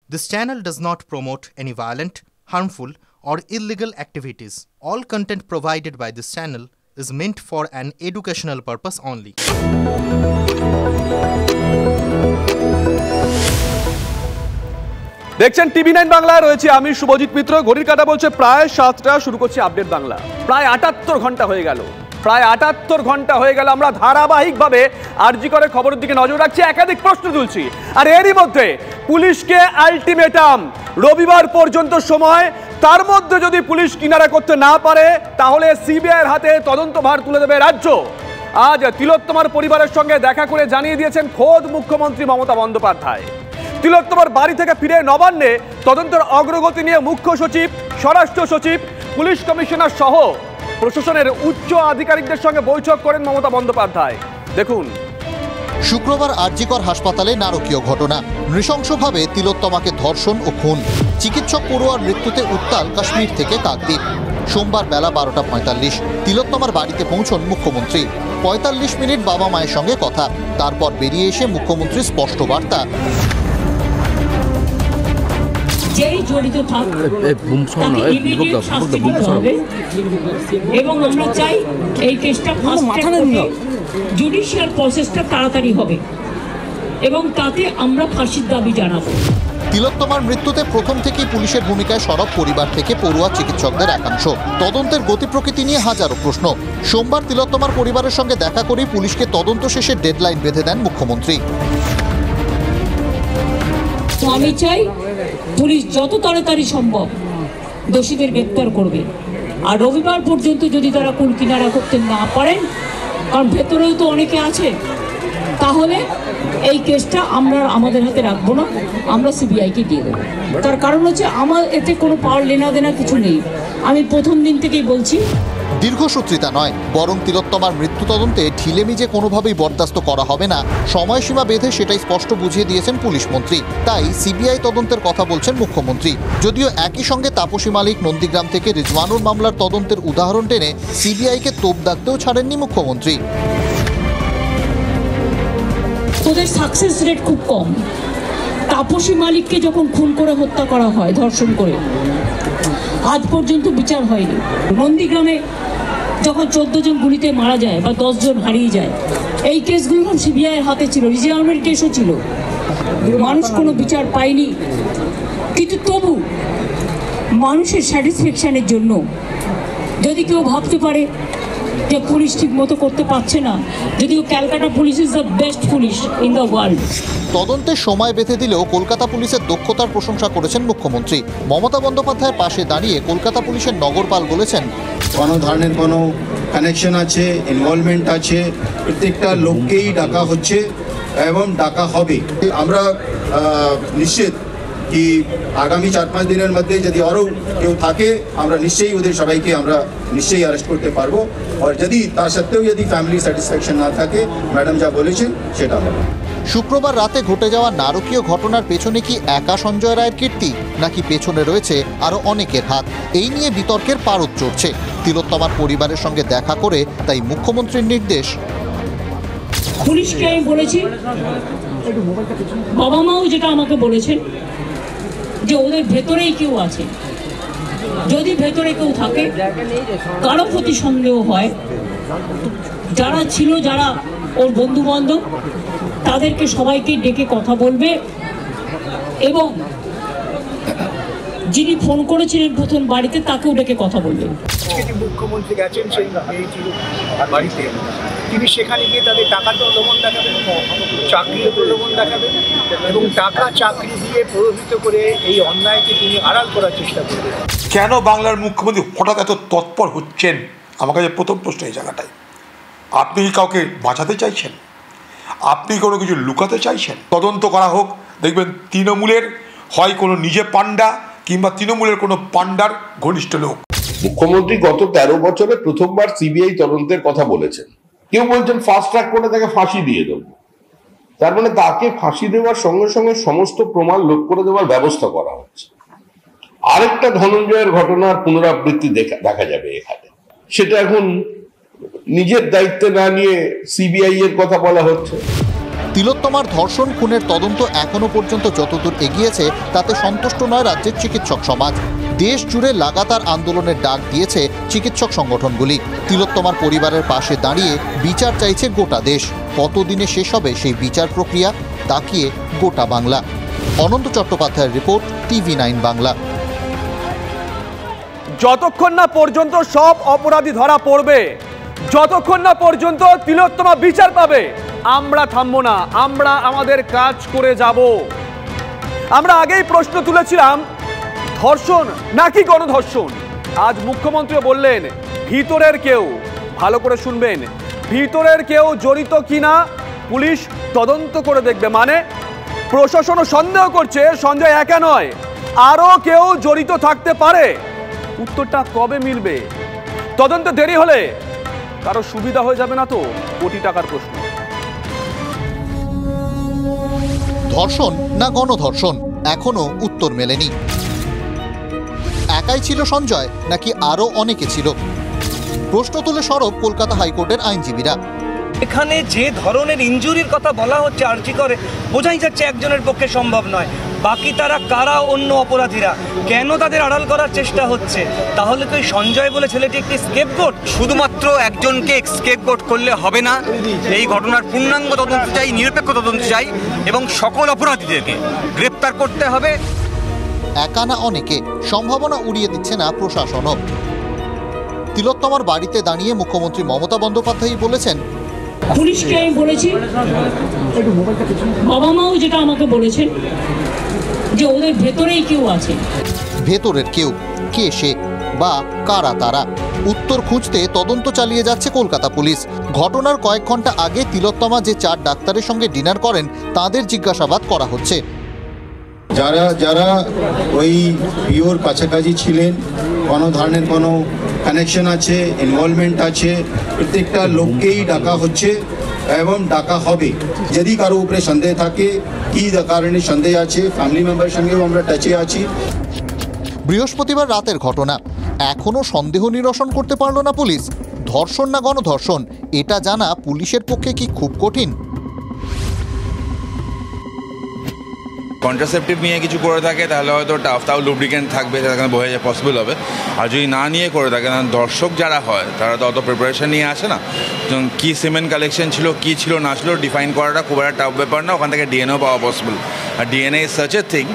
This channel does not promote any violent, harmful, or illegal activities. All content provided by this channel is meant for an educational purpose only. দেখছেন টিভি9 বাংলা, রয়েছে আমি শুভজিৎ মিত্র। ঘড়ির কাঁটা বলছে প্রায় 7টা। শুরু করছি আপডেট বাংলা। প্রায় 78 ঘন্টা হয়ে গেল, আমরা ধারাবাহিকভাবে আরজি করে খবরের দিকে নজর রাখছি, একাধিক প্রশ্ন তুলছি। আর এরই মধ্যে পুলিশকে আলটিমেটাম, রবিবার পর্যন্ত সময়। তার মধ্যে যদি পুলিশ কিনারা করতে না পারে তাহলে সিবিআইয়ের হাতে তদন্তভার তুলে দেবে রাজ্য। আজ তিলোত্তমার পরিবারের সঙ্গে দেখা করে জানিয়ে দিয়েছেন খোদ মুখ্যমন্ত্রী মমতা বন্দ্যোপাধ্যায়। তিলোত্তমার বাড়ি থেকে ফিরে নবান্নে তদন্তের অগ্রগতি নিয়ে মুখ্য সচিব, স্বরাষ্ট্র সচিব, পুলিশ কমিশনার সহ প্রশাসনের উচ্চ আধিকারিকদের সঙ্গে বৈঠক করেন মমতা বন্দ্যোপাধ্যায়। দেখুন, শুক্রবার আরজিকর হাসপাতালে নারকীয় ঘটনা। নৃশংসভাবে তিলোত্তমাকে ধর্ষণ ও খুন। চিকিৎসক পড়ুয়ার মৃত্যুতে উত্তাল কাশ্মীর থেকে কাকদ্বীপ। সোমবার বেলা 12:45 তিলোত্তমার বাড়িতে পৌঁছন মুখ্যমন্ত্রী। 45 মিনিট বাবা মায়ের সঙ্গে কথা। তারপর বেরিয়ে এসে মুখ্যমন্ত্রীর স্পষ্ট বার্তা, যেই জড়িত থাকবে এবং আমরা চাই এই কেসটা জুডিশিয়াল প্রসেসটা তাড়াতাড়ি হবে এবং তাতে আমরা ফাঁসির দাবি জানাবো। তিলোত্তমার মৃত্যুতে প্রথম থেকেই পুলিশের ভূমিকায় সরব পরিবার থেকে পড়ুয়া চিকিৎসকদের একাংশ। তদন্তের গতি প্রকৃতি নিয়ে হাজারো প্রশ্ন। সোমবার তিলোত্তমার পরিবারের সঙ্গে দেখা করে পুলিশকে তদন্ত শেষে ডেডলাইন বেঁধে দেন মুখ্যমন্ত্রী। আমি চাই পুলিশ যত তাড়াতাড়ি সম্ভব দোষীদের গ্রেপ্তার করবে। আর রবিবার পর্যন্ত যদি তারা কুল কিনারা করতে না পারেন, কারণ ভেতরেও তো অনেকে আছে, তাহলে এই কেসটা আমরা আমাদের হাতে রাখবো না, আমরা সিবিআইকে দিয়ে দেবো। তার কারণ হচ্ছে আমার এতে কোনো পাওয়ার লেনা দেনা কিছু নেই, আমি প্রথম দিন থেকেই বলছি। দীর্ঘসূত্রিতা নয়, বরং তিলোত্তমার মৃত্যু তদন্তে ঢিলেমিজে কোনোভাবেই বরদাস্ত করা হবে না, সময়সীমা বেঁধে সেটাই স্পষ্ট বুঝিয়ে দিয়েছেন পুলিশ মন্ত্রী। তাই সিবিআই তদন্তের কথা বলছেন মুখ্যমন্ত্রী। যদিও একই সঙ্গে তাপসী মালিক নন্দীগ্রাম থেকে রিজওয়ানুর মামলার তদন্তের উদাহরণ টেনে সিবিআইকে তোপ দাগতেও ছাড়েননি মুখ্যমন্ত্রী। ওদের সাকসেস রেট খুব কম। তাপসী মালিককে যখন খুন করে হত্যা করা হয়, ধর্ষণ করে, আজ পর্যন্ত বিচার হয়নি। নন্দীগ্রামে যখন 14 জন গুলিতে মারা যায় বা 10 জন হারিয়ে যায়, এই কেসগুলো সিবিআইয়ের হাতে ছিল, রিজওয়ানের কেসও ছিল, মানুষ কোনো বিচার পায়নি। কিন্তু তবু মানুষের স্যাটিসফ্যাকশনের জন্য যদি কেউ ভাবতে পারে যে পুলিশ ঠিক মতো করতে পারছে না, যদিও Calcutta police is the best police in the world. তদন্তের সময় বেঁধে দিলেও কলকাতা পুলিশের দক্ষতার প্রশংসা করেছেন মুখ্যমন্ত্রী। মমতা বন্দ্যোপাধ্যায়ের পাশে দাঁড়িয়ে কলকাতা পুলিশের নগরপাল বলেছেন, কোনো ধরনের কোনো কানেকশন আছে, ইনভলভমেন্ট আছে, প্রত্যেকটা লোককেই ডাকা হচ্ছে এবং ডাকা হবে। আমরা নিশ্চিত কি আগামী 4-5 দিনের মধ্যে যদি আরও কেউ থাকে, আমরা নিশ্চয়ই ওদের সবাইকে আমরা নিশ্চয়ই অ্যারেস্ট করতে পারবো। আর যদি তা সত্ত্বেও যদি ফ্যামিলি স্যাটিসফ্যাকশন না থাকে, ম্যাডাম যা বলেছেন সেটা হবে। শুক্রবার রাতে ঘটে যাওয়া নারকীয় ঘটনার পেছনে কি একা সঞ্জয় রায়ের কীর্তি, নাকি পেছনে রয়েছে আরও অনেকের হাত? এই নিয়ে বিতর্কের পারদ চড়ছে। তিলোত্তমার পরিবারের সঙ্গে দেখা করে তাই মুখ্যমন্ত্রীর নির্দেশ। পুলিশকে আমি বলেছি, বাবা মাও যেটা আমাকে বলেছেন যে ওদের ভেতরেই কেউ আছে, যদি ভেতরে কেউ থাকে, কারো প্রতি সন্দেহ হয়, যারা ছিল, যারা ওর বন্ধু বান্ধব, তাদেরকে সবাইকে ডেকে কথা বলবে এবং যিনি ফোন করেছিলেন প্রথম বাড়িতে তাকেও ডেকে কথা বলবেন। মুখ্যমন্ত্রী গেছেন সেই বাড়িতে, তিনি সেখানে গিয়ে তাদের টাকার প্রলোভন দেখাবেন, চাকরির প্রলোভন দেখাবেন এবং টাকা চাকরি দিয়ে প্রলোভিত করে এই অন্যায়কে তিনি আড়াল করার চেষ্টা করবেন। কেন বাংলার মুখ্যমন্ত্রী হঠাৎ এত তৎপর হচ্ছেন? আমার কাছে প্রথম প্রশ্ন এই জায়গাটাই। আপনি কি কাউকে বাঁচাতে চাইছেন? আপনি কোনো কিছু লুকাতে চাইছেন? তদন্ত করা হোক, দেখবেন তৃণমূলের হয় কোনো নিজে পান্ডা কিংবা তৃণমূলের কোনো পান্ডার ঘনিষ্ঠ লোক। মুখ্যমন্ত্রী গত 13 বছরে প্রথমবার সিবিআই তদন্তের কথা বলেছেন। কেউ বলছেন ফাস্ট ট্র্যাক করে তাকে ফাঁসি দিয়ে দেব। তার মানে তাকে ফাঁসি দেওয়ার সঙ্গে সঙ্গে সমস্ত প্রমাণ লোপ করে দেওয়ার ব্যবস্থা করা হচ্ছে। আরেকটা ধনঞ্জয়ের ঘটনার পুনরাবৃত্তি দেখা যাবে এখানে। সেটা এখন নিজের দায়িত্বে না নিয়ে সিবিআই এর কথা বলা হচ্ছে। তিলোত্তমার ধর্ষণ খুনের তদন্ত এখনো পর্যন্ত যতদূর এগিয়েছে তাতে সন্তুষ্ট নয় রাজ্যের চিকিৎসক সমাজ। দেশ জুড়ে লাগাতার আন্দোলনের ডাক দিয়েছে চিকিৎসক সংগঠনগুলি। তিলোত্তমার পরিবারের পাশে দাঁড়িয়ে বিচার চাইছে গোটা দেশ। কতদিনে শেষ হবে সেই বিচার প্রক্রিয়া, তাকিয়ে গোটা বাংলা। অনন্ত চট্টোপাধ্যায়ের রিপোর্ট, TV9 বাংলা। যতক্ষণ না পর্যন্ত সব অপরাধী ধরা পড়বে, যতক্ষণ না পর্যন্ত তিলোত্তমা বিচার পাবে, আমরা থামবো না, আমরা আমাদের কাজ করে যাব। আমরা আগেই প্রশ্ন তুলেছিলাম, ধর্ষণ নাকি গণধর্ষণ? আজ মুখ্যমন্ত্রী বললেন ভিতরের কেউ, ভালো করে শুনবেন, ভিতরের কেউ জড়িত কিনা পুলিশ তদন্ত করে দেখবে। মানে প্রশাসনও সন্দেহ করছে সঞ্জয় একা নয়, আরো কেউ জড়িত থাকতে পারে। উত্তরটা কবে মিলবে? তদন্ত দেরি হলে কারো সুবিধা হয়ে যাবে না তো? কোটি টাকার প্রশ্ন। ধর্ষণ না গণধর্ষণ, এখনো উত্তর মেলেনি। একাই ছিল সঞ্জয় নাকি আরো অনেকে ছিল? প্রশ্ন তুলে সরব কলকাতা হাইকোর্টের আইনজীবীরা। এখানে যে ধরনের ইনজুরির কথা বলা হচ্ছে আরজি করে, বোঝাই যাচ্ছে একজনের পক্ষে সম্ভব নয়। বাকি তারা কারা? অন্য অপরাধীরা। কেন তাদের আড়াল করার চেষ্টা হচ্ছে? তাহলে তো সঞ্জয় বলে ছেলেটি একটি স্কেপগোট। শুধুমাত্র একজনকে স্কেপগোট করলে হবে না, এই ঘটনার পূর্ণাঙ্গ তদন্ত চাই, নিরপেক্ষ তদন্ত চাই এবং সকল অপরাধীদেরকে গ্রেপ্তার করতে হবে। একা না অনেকে, সম্ভাবনা উড়িয়ে দিচ্ছে না প্রশাসনও। তিলোত্তমার বাড়িতে দাঁড়িয়ে মুখ্যমন্ত্রী মমতা বন্দ্যোপাধ্যায় বলেছেন, পুলিশকে আমি বলেছি, বাবা মাও যেটা আমাকে বলেছেন যে ওদের ভেতরেই কেউ আছে। ভেতরের কেউ কে সে বা কারা তারা? উত্তর খুঁজতে তদন্ত চালিয়ে যাচ্ছে কলকাতা পুলিশ। ঘটনার কয়েক ঘন্টা আগে তিলোত্তমা যে 4 ডাক্তারের সঙ্গে ডিনার করেন তাদের জিজ্ঞাসাবাদ করা হচ্ছে। যারা যারা ওই পিওর কাছাকাছি ছিলেন, কোনো ধরনের কোনো কানেকশন আছে, ইনভলভমেন্ট আছে, প্রত্যেকটা লোককেই ডাকা হচ্ছে এবং ডাকা হবে। যদি কারো উপরে সন্দেহ থাকে, কি কারণে সন্দেহ আছে, ফ্যামিলি মেম্বারের সঙ্গেও আমরা টাচে আছি। বৃহস্পতিবার রাতের ঘটনা, এখনো সন্দেহ নিরসন করতে পারল না পুলিশ। ধর্ষণ না গণধর্ষণ, এটা জানা পুলিশের পক্ষে কি খুব কঠিন? কন্ট্রাসেপটিভ নিয়ে কিছু করে থাকে তাহলে হয়তো টাফ, তাও লুব্রিকেন্ট থাকবে, সেখানে বোঝা যায় পসিবল হবে। আর যদি না নিয়ে করে থাকে, না দর্শক যারা হয় তারা তো অত প্রিপারেশন নিয়ে আসে না। যেমন কী সিমেন্ট কালেকশন ছিল, কী ছিল না ছিল, ডিফাইন করাটা খুব একটা টাফ ব্যাপার না। ওখান থেকে ডিএনএও পাওয়া পসিবল। আর DNA is such a thing,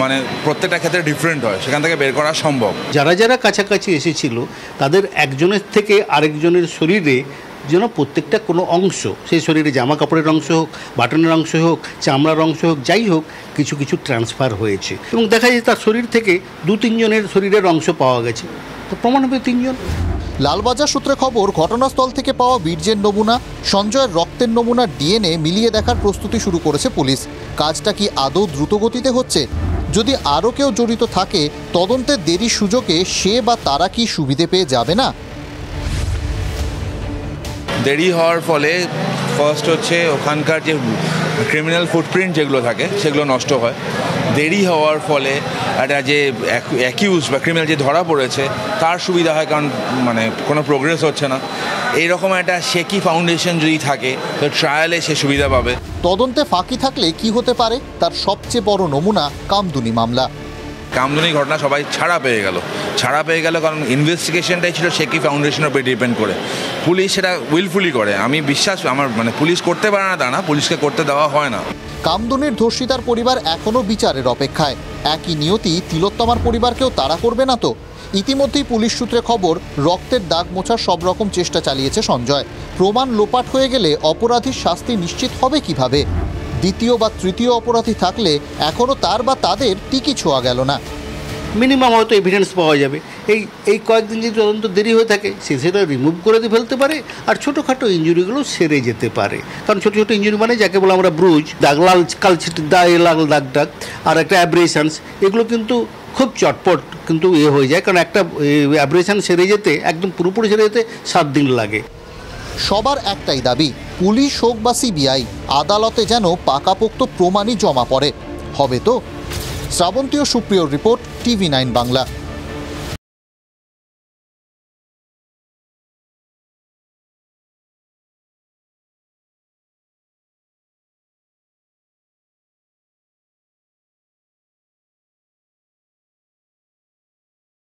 মানে প্রত্যেকটা ক্ষেত্রে ডিফারেন্ট হয়, সেখান থেকে বের করা সম্ভব। যারা যারা কাছাকাছি এসেছিল তাদের একজনের থেকে আরেকজনের শরীরে যেন প্রত্যেকটা কোনো অংশ, সেই শরীরে জামা কাপড়ের অংশ হোক, বাটনের অংশ হোক, চামড়ার অংশ হোক, যাই হোক, কিছু কিছু ট্রান্সফার হয়েছে এবং দেখা যায় তার শরীর থেকে 2-3 জনের শরীরের অংশ পাওয়া গেছে, তো প্রমাণ হবে 3 জন। লালবাজার সূত্রে খবর, ঘটনাস্থল থেকে পাওয়া বীর্যের নমুনা, সঞ্জয়ের রক্তের নমুনার ডিএনএ মিলিয়ে দেখার প্রস্তুতি শুরু করেছে পুলিশ। কাজটা কি আদৌ দ্রুতগতিতে হচ্ছে? যদি আরও কেউ জড়িত থাকে, তদন্তের দেরি সুযোগে সে বা তারা কি সুবিধে পেয়ে যাবে না? দেরি হওয়ার ফলে ফার্স্ট হচ্ছে ওখানকার যে ক্রিমিনাল ফুটপ্রিন্ট যেগুলো থাকে সেগুলো নষ্ট হয়। দেরি হওয়ার ফলে একটা যে অ্যাকিউজ বা ক্রিমিনাল যে ধরা পড়েছে তার সুবিধা হয়, কারণ মানে কোনো প্রোগ্রেস হচ্ছে না। এইরকম একটা শেকি ফাউন্ডেশন যদি থাকে তো ট্রায়ালে সে সুবিধা পাবে। তদন্তে ফাঁকি থাকলে কি হতে পারে, তার সবচেয়ে বড় নমুনা কামদুনি মামলা। কামদুনি ঘটনা সবাই ছাড়া পেয়ে গেল কারণ ইনভেস্টিগেশনটাই ছিল শেকি ফাউন্ডেশনের উপরে ডিপেন্ড করে। পুলিশ সেটা উইলফুলি করে, আমি বিশ্বাস, আমার মানে পুলিশ করতে পারে না তা না, পুলিশকে করতে দেওয়া হয় না। কামদুনির ধর্ষিতার পরিবার এখনও বিচারের অপেক্ষায়। একই নিয়তি তিলোত্তমার পরিবারকেও তাড়া করবে না তো? ইতিমধ্যেই পুলিশ সূত্রে খবর, রক্তের দাগ মোছার সব রকম চেষ্টা চালিয়েছে সঞ্জয়। প্রমাণ লোপাট হয়ে গেলে অপরাধীর শাস্তি নিশ্চিত হবে কিভাবে? দ্বিতীয় বা তৃতীয় অপরাধী থাকলে এখনও তার বা তাদের টিকি ছোঁয়া গেল না। মিনিমাম হয়তো এভিডেন্স পাওয়া যাবে। এই কয়েকদিন যদি তদন্ত দেরি হয়ে থাকে, সেটা রিমুভ করে দিয়ে ফেলতে পারে, আর ছোটোখাটো ইঞ্জুরিগুলো সেরে যেতে পারে। কারণ ছোটো ছোটো ইঞ্জুরি মানে যাকে বলে আমরা ব্রুজ, দাগ, লাল কালচিট লাল দাগ আর একটা অ্যাব্রেশনস, এগুলো কিন্তু খুব চটপট কিন্তু হয়ে যায়, কারণ একটা অ্যাব্রেশন সেরে যেতে, একদম পুরোপুরি সেরে যেতে 7 দিন লাগে। সবার একটাই দাবি, পুলিশ হোক বা সিবিআই, আদালতে যেন পাকাপোক্ত প্রমাণই জমা পড়ে। হবে তো? শ্রাবন্তী ও সুপ্রিয়র রিপোর্ট, TV9 বাংলা।